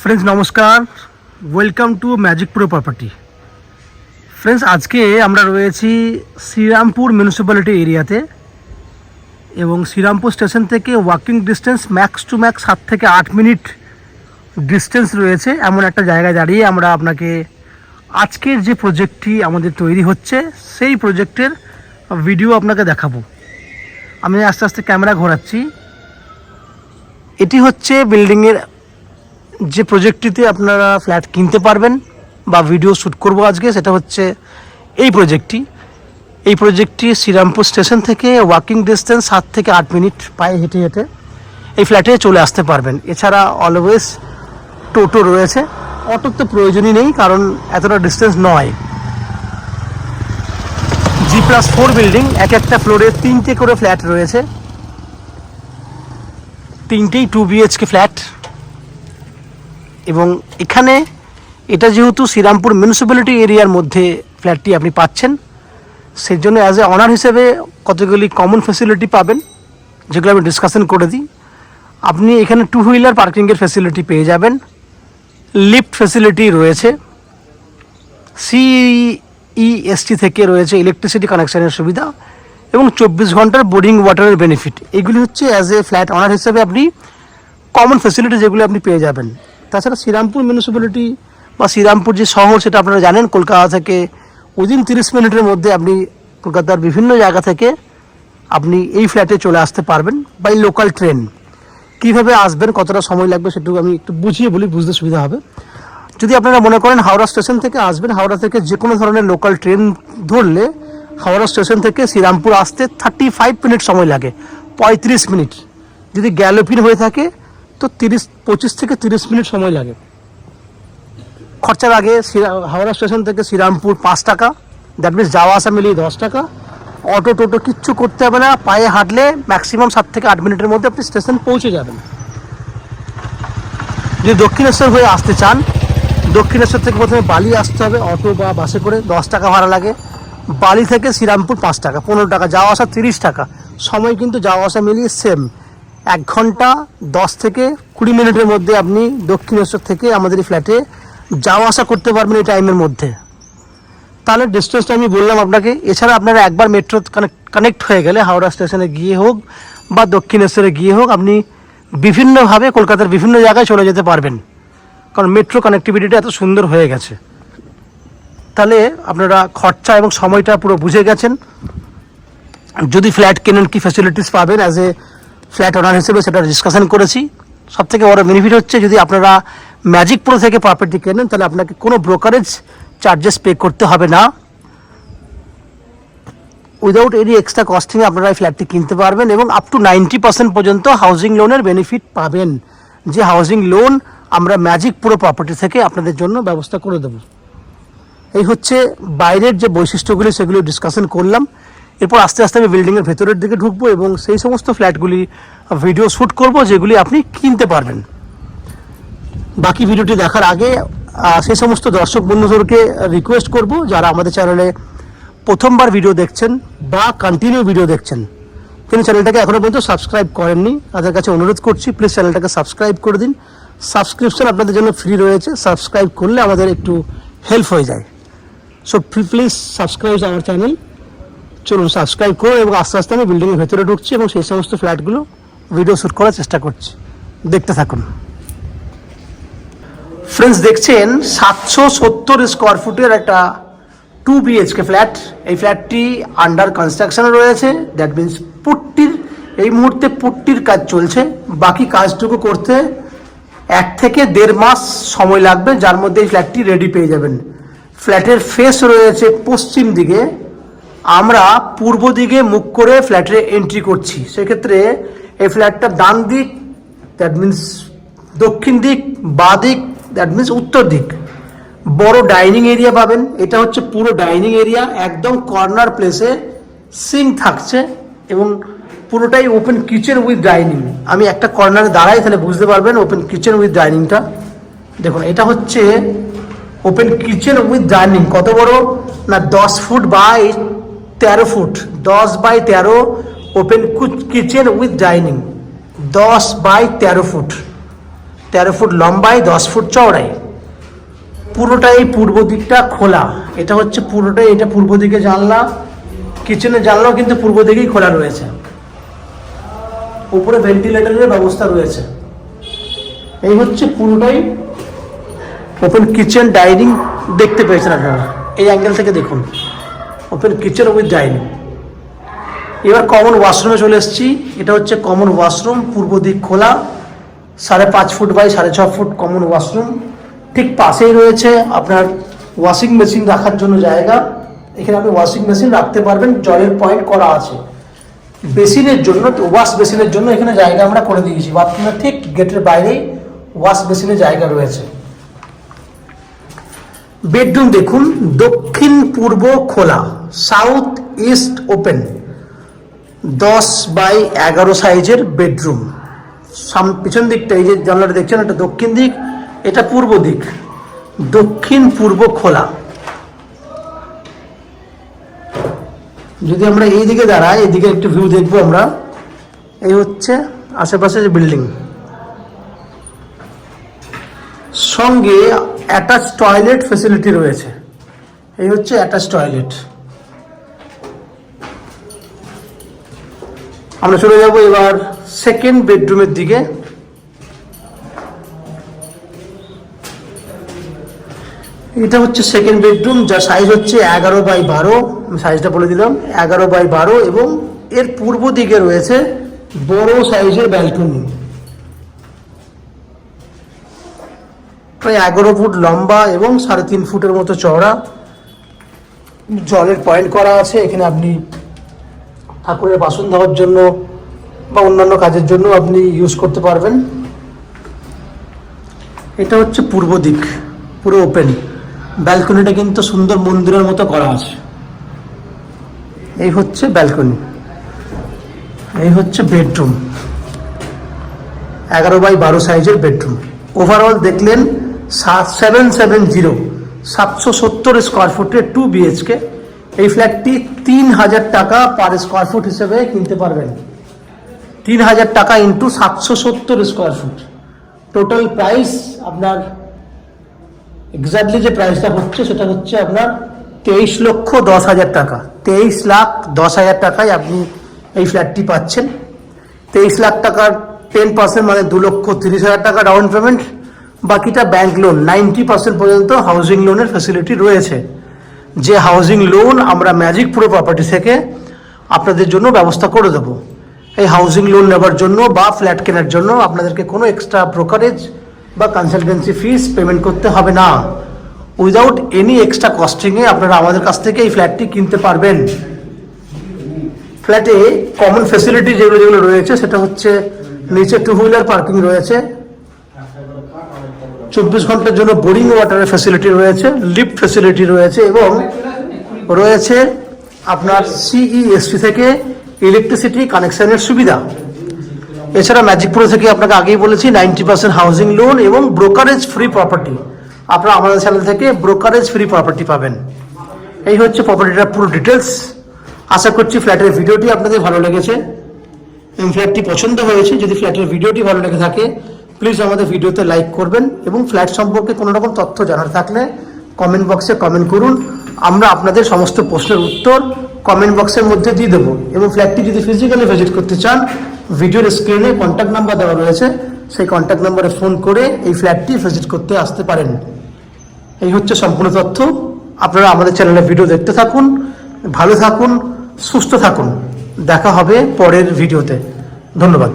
Friends नमस्कार, welcome to magic pro property. Friends आज के আমরা রয়েছি শ্রীরামপুর মিউনিসিপ্যালিটি এরিয়াতে এবং শ্রীরামপুর স্টেশন থেকে walking distance max to max 7 থেকে 8 মিনিট ডিস্টেন্স রয়েছে এমন একটা জায়গায় দাঁড়িয়ে আমরা আপনাকে আজকের যে প্রজেক্টটি আমাদের তৈরি হচ্ছে সেই প্রজেক্টের ভিডিও আপনাকে দেখাবো। আমি আস্তে আস্তে ক্যামেরা ঘোরাচ্ছি। এটি হচ্ছে বিল্ডিংয়ের যে প্রজেক্টটিতে আপনারা ফ্ল্যাট কিনতে পারবেন বা ভিডিও শ্যুট করব আজকে, সেটা হচ্ছে এই প্রজেক্টটি শ্রীরামপুর স্টেশন থেকে ওয়াকিং ডিস্টেন্স 7 থেকে 8 মিনিট পায়ে হেঁটে হেঁটে এই ফ্ল্যাটে চলে আসতে পারবেন। এছাড়া অলওয়েজ টোটো রয়েছে, অটোর তো প্রয়োজনই নেই কারণ এতটা ডিস্টেন্স নয়। G+4 বিল্ডিং, এক একটা ফ্লোরে 3টে করে ফ্ল্যাট রয়েছে, 3টেই 2 BHK ফ্ল্যাট। এবং এখানে এটা যেহেতু শ্রীরামপুর মিউনিসিপ্যালিটি এরিয়ার মধ্যে ফ্ল্যাটটি আপনি পাচ্ছেন, সেই জন্য অ্যাজ এ অনার হিসেবে কতগুলি কমন ফ্যাসিলিটি পাবেন যেগুলো আমি ডিসকাশন করে দিই। আপনি এখানে 2 হুইলার পার্কিংয়ের ফ্যাসিলিটি পেয়ে যাবেন, লিফট ফ্যাসিলিটি রয়েছে, CEST থেকে রয়েছে ইলেকট্রিসিটি কানেকশানের সুবিধা এবং 24 ঘন্টার বোর্ডিং ওয়াটারের বেনিফিট। এগুলি হচ্ছে অ্যাজ এ ফ্ল্যাট অনার হিসেবে আপনি কমন ফ্যাসিলিটি যেগুলো আপনি পেয়ে যাবেন। তাছাড়া শ্রীরামপুর মিউনিসিপ্যালিটি বা শ্রীরামপুর যে শহর সেটা আপনারা জানেন, কলকাতা থেকে উইদিন 30 মিনিটের মধ্যে আপনি কলকাতার বিভিন্ন জায়গা থেকে আপনি এই ফ্ল্যাটে চলে আসতে পারবেন বাই লোকাল ট্রেন। কীভাবে আসবেন, কতটা সময় লাগবে সেটুকু আমি একটু বুঝিয়ে বলি, বুঝতে সুবিধা হবে। যদি আপনারা মনে করেন হাওড়া স্টেশন থেকে আসবেন, হাওড়া থেকে যে কোনো ধরনের লোকাল ট্রেন ধরলে হাওড়া স্টেশন থেকে শ্রীরামপুর আসতে 35 মিনিট সময় লাগে, 35 মিনিট। যদি গ্যালোপিন হয়ে থাকে তো 25 থেকে 30 মিনিট সময় লাগে। খরচার আগে হাওড়া স্টেশন থেকে শ্রীরামপুর 5 টাকা, দ্যাট মিনস যাওয়া আসা মিলিয়ে 10 টাকা। অটো টোটো কিচ্ছু করতে হবে না, পায়ে হাঁটলে ম্যাক্সিমাম 7 থেকে 8 মিনিটের মধ্যে আপনি স্টেশন পৌঁছে যাবেন। যদি দক্ষিণেশ্বর হয়ে আসতে চান, দক্ষিণেশ্বর থেকে প্রথমে বালি আসতে হবে, অটো বা বাসে করে 10 টাকা ভাড়া লাগে। বালি থেকে শ্রীরামপুর 5 টাকা, 15 টাকা, যাওয়া আসা 30 টাকা। সময় কিন্তু যাওয়া আসা মিলিয়ে সেম, 1 ঘন্টা 10 থেকে 20 মিনিটের মধ্যে আপনি দক্ষিণেশ্বর থেকে আমাদের এই ফ্ল্যাটে যাওয়া আসা করতে পারবেন এই টাইমের মধ্যে। তাহলে ডিস্টেন্সটা আমি বললাম আপনাকে। এছাড়া আপনারা একবার মেট্রো কানেক্ট হয়ে গেলে হাওড়া স্টেশনে গিয়ে হোক বা দক্ষিণেশ্বরে গিয়ে হোক আপনি বিভিন্নভাবে কলকাতার বিভিন্ন জায়গায় চলে যেতে পারবেন, কারণ মেট্রো কানেক্টিভিটিটা এত সুন্দর হয়ে গেছে। তাহলে আপনারা খরচা এবং সময়টা পুরো বুঝে গেছেন। যদি ফ্ল্যাট কেনেন কী ফ্যাসিলিটিস পাবেন অ্যাজ এ ফ্ল্যাট ওনার হিসেবে সেটা ডিসকাশন করেছি। সবথেকে বড় বেনিফিট হচ্ছে যদি আপনারা ম্যাজিক প্রো থেকে প্রপার্টি কেনেন তাহলে আপনাকে কোনো ব্রোকারেজ চার্জেস পে করতে হবে না। উইদাউট এনি এক্সট্রা কস্টিংয়ে আপনারা এই ফ্ল্যাটটি কিনতে পারবেন এবং আপ টু 90% পর্যন্ত হাউজিং লোনের বেনিফিট পাবেন, যে হাউজিং লোন আমরা ম্যাজিক প্রো প্রপার্টি থেকে আপনাদের জন্য ব্যবস্থা করে দেব। এই হচ্ছে বাইরের যে বৈশিষ্ট্যগুলি সেগুলো ডিসকাশন করলাম। এরপর আস্তে আস্তে আমি বিল্ডিংয়ের ভেতরের দিকে ঢুকবো এবং সেই সমস্ত ফ্ল্যাটগুলি ভিডিও শ্যুট করব যেগুলি আপনি কিনতে পারবেন। বাকি ভিডিওটি দেখার আগে সেই সমস্ত দর্শক বন্ধুদেরকে রিকোয়েস্ট করব যারা আমাদের চ্যানেলে প্রথমবার ভিডিও দেখছেন বা কন্টিনিউ ভিডিও দেখছেন, কিন্তু চ্যানেলটাকে এখনও পর্যন্ত সাবস্ক্রাইব করেননি, তাদের কাছে অনুরোধ করছি প্লিজ চ্যানেলটাকে সাবস্ক্রাইব করে দিন। সাবস্ক্রিপশন আপনাদের জন্য ফ্রি রয়েছে, সাবস্ক্রাইব করলে আমাদের একটু হেল্প হয়ে যায়। So please subscribe our channel. চলুন সাবস্ক্রাইব করুন এবং আস্তে আস্তে আমি বিল্ডিংয়ের ভেতরে ঢুকছি এবং সেই সমস্ত ফ্ল্যাটগুলো ভিডিও শ্যুট করার চেষ্টা করছি, দেখতে থাকুন। ফ্রেন্ডস দেখছেন 770 স্কোয়ার ফুটের একটা 2 BHK ফ্ল্যাট। এই ফ্ল্যাটটি আন্ডার কনস্ট্রাকশনে রয়েছে, দ্যাট মিনস পুট্টির এই মুহূর্তে পুট্টির কাজ চলছে। বাকি কাজটুকু করতে 1 থেকে 1.5 মাস সময় লাগবে, যার মধ্যে এই ফ্ল্যাটটি রেডি পেয়ে যাবেন। ফ্ল্যাটের ফেস রয়েছে পশ্চিম দিকে, আমরা পূর্ব দিকে মুখ করে ফ্ল্যাটে এন্ট্রি করছি। সেক্ষেত্রে এই ফ্ল্যাটটার ডান দিক দ্যাট মিনস দক্ষিণ দিক, বাঁ দিক দ্যাট মিনস উত্তর দিক বড় ডাইনিং এরিয়া পাবেন। এটা হচ্ছে পুরো ডাইনিং এরিয়া, একদম কর্নার প্লেসে সিঙ্ক থাকছে এবং পুরোটাই ওপেন কিচেন উইথ ডাইনিং। আমি একটা কর্নারে দাঁড়াই তাহলে বুঝতে পারবেন ওপেন কিচেন উইথ ডাইনিংটা। দেখুন এটা হচ্ছে ওপেন কিচেন উইথ ডাইনিং। কত বড় না 10 foot by 13 foot, 10 by 13 open kitchen with dining, 10 by 13 foot. 13 foot লম্বায়, 10 ফুট চওড়ায়। পুরোটাই পূর্ব দিকটা খোলা। এটা হচ্ছে পুরোটাই, এটা পূর্ব দিকে জানলা, কিচেনের জানলাও কিন্তু পূর্ব দিকেই খোলা রয়েছে। উপরে ভেন্টিলেটরের ব্যবস্থা রয়েছে। এই হচ্ছে পুরোটাই ওপেন কিচেন, ডাইনিং দেখতে পেয়েছেন আপনারা। এই অ্যাঙ্গেল থেকে দেখুন, ওপেন কিচেন উইথ ডাইনিং। এবার কমন ওয়াশরুমে চলে এসেছি। এটা হচ্ছে কমন ওয়াশরুম, পূর্ব দিক খোলা, 5.5 foot by 6.5 foot common washroom. ঠিক পাশেই রয়েছে আপনার ওয়াশিং মেশিন রাখার জন্য জায়গা। এখানে আপনি ওয়াশিং মেশিন রাখতে পারবেন, জলের পয়েন্ট করা আছে। বেসিনের জন্য, ওয়াশ বেসিনের জন্য এখানে জায়গা আমরা করে দিয়েছি। বাথরুমের ঠিক গেটের বাইরেই ওয়াশ বেসিনের জায়গা রয়েছে। বেডরুম দেখুন, দক্ষিণ পূর্ব খোলা, সাউথ ইস্ট ওপেন, 10 বাই 11 সাইজের বেডরুম। পিছন দিকটা এই যে জানলাটা দেখছেন, এটা দক্ষিণ দিক, এটা পূর্ব দিক। দক্ষিণ পূর্ব খোলা। যদি আমরা এই দিকে দাঁড়াই, এদিকে একটু ভিউ দেখবো আমরা। এই হচ্ছে আশেপাশে যে বিল্ডিং, সঙ্গে অ্যাটাচ টয়লেট ফেসিলিটি রয়েছে। এই হচ্ছে অ্যাটাচ টয়লেট। আমরা চলে যাব এবার সেকেন্ড বেডরুমের দিকে। এটা হচ্ছে সেকেন্ড বেডরুম, যার সাইজ হচ্ছে 11 বাই 12। আমি সাইজটা বলে দিলাম, 11 বাই 12। এবং এর পূর্ব দিকে রয়েছে বড় সাইজের ব্যালকনি, প্রায় 11 ফুট লম্বা এবং 3.5 ফুটের মতো চওড়া। জলের পয়েন্ট করা আছে। এখানে আপনি ঠাকুরের বাসন ধোয়ার জন্য বা অন্যান্য কাজের জন্য আপনি ইউজ করতে পারবেন। এটা হচ্ছে পূর্ব দিক, পুরো ওপেন। ব্যালকনিটা কিন্তু সুন্দর মন্দিরের মতো করা আছে। এই হচ্ছে ব্যালকনি। এই হচ্ছে বেডরুম, 11 বাই 12 সাইজের বেডরুম। ওভারঅল দেখলেন 770 স্কোয়ার ফুটের 2 BHK। এই ফ্ল্যাটটি 3000 টাকা পার স্কোয়ার ফুট হিসেবে কিনতে পারবেন। 3000 টাকা into 770 square foot. Total price আপনার এক্স্যাক্টলি যে প্রাইসটা হচ্ছে সেটা হচ্ছে আপনার 23,10,000 টাকা। 23,10,000 টাকায় আপনি এই ফ্ল্যাটটি পাচ্ছেন। 23 লাখ টাকার 10% মানে 2,30,000 টাকা ডাউন পেমেন্ট। বাকিটা ব্যাংক লোন, 90% পর্যন্ত হাউজিং লোনের ফ্যাসিলিটি রয়েছে। যে হাউজিং লোন আমরা ম্যাজিক প্রো প্রপার্টি থেকে আপনাদের জন্য ব্যবস্থা করে দেবো। এই হাউজিং লোন নেবার জন্য বা ফ্ল্যাট কেনার জন্য আপনাদেরকে কোনো এক্সট্রা ব্রোকারেজ বা কনসালটেন্সি ফিস পেমেন্ট করতে হবে না। উইদাউট এনি এক্সট্রা কস্টিংয়ে আপনারা আমাদের কাছ থেকে এই ফ্ল্যাটটি কিনতে পারবেন। ফ্ল্যাটে কমন ফ্যাসিলিটি যেগুলো রয়েছে সেটা হচ্ছে নিচে 2 হুইলার পার্কিং রয়েছে, 24 ঘন্টার জন্য বোরিং ওয়াটারের ফ্যাসিলিটি রয়েছে, লিফট ফ্যাসিলিটি রয়েছে এবং রয়েছে আপনার CESP থেকে ইলেকট্রিসিটি কানেকশনের সুবিধা। এছাড়া ম্যাজিক প্রো থেকে আপনাকে আগেই বলেছি 90% হাউজিং লোন এবং ব্রোকারেজ ফ্রি প্রপার্টি। আপনারা আমাদের চ্যানেল থেকে ব্রোকারেজ ফ্রি প্রপার্টি পাবেন। এই হচ্ছে প্রপার্টিটার পুরো ডিটেলস। আশা করছি ফ্ল্যাটের ভিডিওটি আপনাদের ভালো লেগেছে এবং ফ্ল্যাটটি পছন্দ হয়েছে। যদি ফ্ল্যাটের ভিডিওটি ভালো লেগে থাকে প্লিজ আমাদের ভিডিওতে লাইক করবেন এবং ফ্ল্যাট সম্পর্কে কোনো রকম তথ্য জানার থাকলে কমেন্ট বক্সে কমেন্ট করুন। আমরা আপনাদের সমস্ত প্রশ্নের উত্তর কমেন্ট বক্সের মধ্যে দিয়ে দেবো। এবং ফ্ল্যাটটি যদি ফিজিক্যালি ভিজিট করতে চান, ভিডিওর স্ক্রিনে কন্ট্যাক্ট নাম্বার দেওয়া রয়েছে, সেই কন্ট্যাক্ট নাম্বারে ফোন করে এই ফ্ল্যাটটি ভিজিট করতে আসতে পারেন। এই হচ্ছে সম্পূর্ণ তথ্য। আপনারা আমাদের চ্যানেলে ভিডিও দেখতে থাকুন, ভালো থাকুন, সুস্থ থাকুন। দেখা হবে পরের ভিডিওতে। ধন্যবাদ।